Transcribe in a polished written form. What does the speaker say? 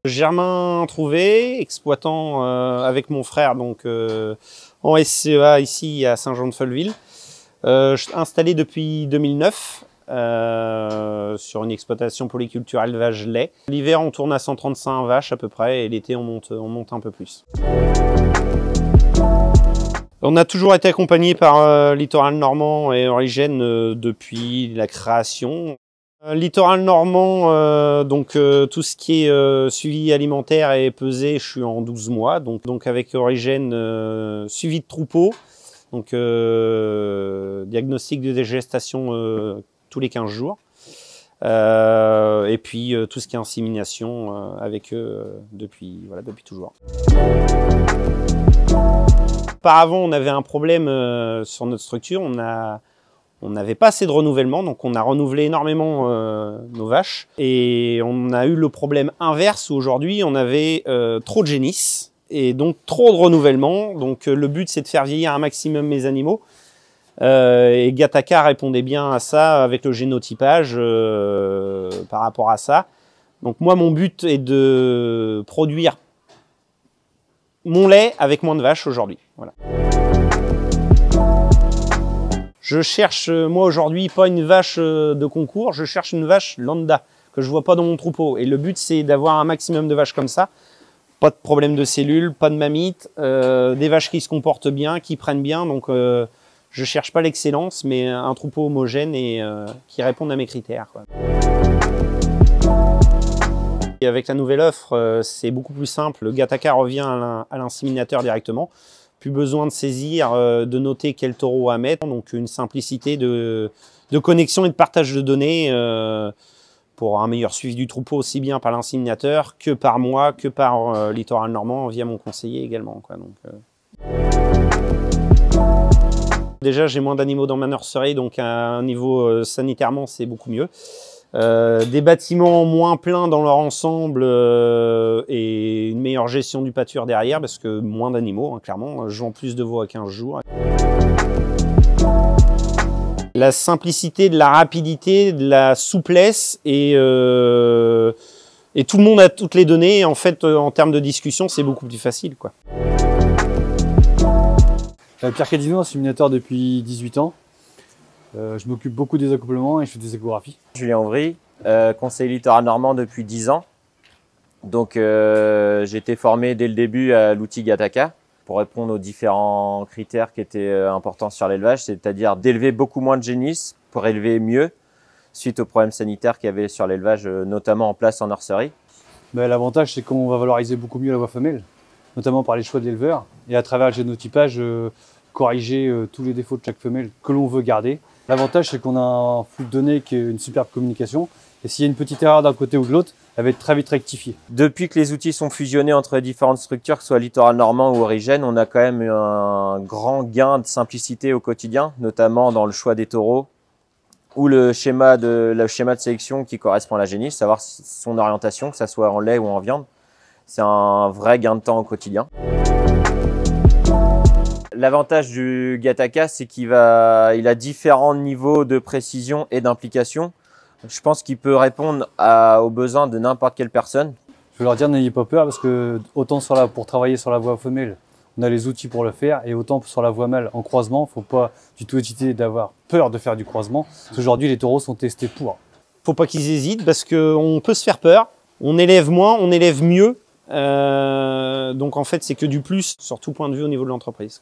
Germain Trouvé, exploitant avec mon frère donc en SCEA ici à Saint-Jean-de-Folleville, installé depuis 2009 sur une exploitation polyculture élevage lait. L'hiver on tourne à 135 vaches à peu près et l'été on monte un peu plus. On a toujours été accompagné par Littoral Normand et Origène depuis la création. Littoral Normand, tout ce qui est suivi alimentaire et pesé, je suis en 12 mois. Donc avec Origène, suivi de troupeau, donc diagnostic de dégestation tous les 15 jours. Et puis tout ce qui est insémination avec eux depuis toujours. Auparavant, on avait un problème sur notre structure, on n'avait pas assez de renouvellement, donc on a renouvelé énormément nos vaches. Et on a eu le problème inverse où aujourd'hui on avait trop de génisses et donc trop de renouvellement. Donc le but c'est de faire vieillir un maximum mes animaux. Et Gattaca répondait bien à ça avec le génotypage par rapport à ça. Donc moi mon but est de produire mon lait avec moins de vaches aujourd'hui. Voilà. Je cherche, moi aujourd'hui, pas une vache de concours, je cherche une vache lambda, que je vois pas dans mon troupeau. Et le but, c'est d'avoir un maximum de vaches comme ça. Pas de problème de cellules, pas de mammites, des vaches qui se comportent bien, qui prennent bien. Donc, je cherche pas l'excellence, mais un troupeau homogène et qui réponde à mes critères, quoi. Et avec la nouvelle offre, c'est beaucoup plus simple. Le Gattaca revient à l'inséminateur directement. Plus besoin de saisir, de noter quel taureau à mettre. Donc une simplicité de connexion et de partage de données pour un meilleur suivi du troupeau, aussi bien par l'inséminateur que par moi, que par Littoral Normand via mon conseiller également, quoi. Déjà, j'ai moins d'animaux dans ma nurserie, donc à un niveau sanitairement, c'est beaucoup mieux. Des bâtiments moins pleins dans leur ensemble et une meilleure gestion du pâture derrière parce que moins d'animaux, hein, clairement. Je vends plus de veaux à 15 jours. La simplicité, de la rapidité, de la souplesse et tout le monde a toutes les données. En fait, en termes de discussion, c'est beaucoup plus facile, quoi. Pierre Cadino, inséminateur depuis 18 ans. Je m'occupe beaucoup des accouplements et je fais des échographies. Julien Auvry, conseiller Littoral Normand depuis 10 ans. Donc j'ai été formé dès le début à l'outil Gattaca pour répondre aux différents critères qui étaient importants sur l'élevage, c'est-à-dire d'élever beaucoup moins de génisses pour élever mieux suite aux problèmes sanitaires qu'il y avait sur l'élevage, notamment en place en nurserie. L'avantage, c'est qu'on va valoriser beaucoup mieux la voix femelle, notamment par les choix de l'éleveur et à travers le génotypage, corriger tous les défauts de chaque femelle que l'on veut garder. L'avantage, c'est qu'on a un flux de données qui est une superbe communication. Et s'il y a une petite erreur d'un côté ou de l'autre, elle va être très vite rectifiée. Depuis que les outils sont fusionnés entre les différentes structures, que ce soit Littoral Normand ou Origène, on a quand même eu un grand gain de simplicité au quotidien, notamment dans le choix des taureaux ou le schéma de sélection qui correspond à la génisse, savoir son orientation, que ce soit en lait ou en viande. C'est un vrai gain de temps au quotidien. L'avantage du Gattaca, c'est qu'il a différents niveaux de précision et d'implication. Je pense qu'il peut répondre aux besoins de n'importe quelle personne. Je veux leur dire, n'ayez pas peur parce que autant pour travailler sur la voie femelle, on a les outils pour le faire et autant sur la voie mâle en croisement, il ne faut pas du tout hésiter d'avoir peur de faire du croisement. Parce qu'aujourd'hui, les taureaux sont testés pour. Faut pas qu'ils hésitent parce qu'on peut se faire peur. On élève moins, on élève mieux. Donc en fait, c'est que du plus sur tout point de vue au niveau de l'entreprise.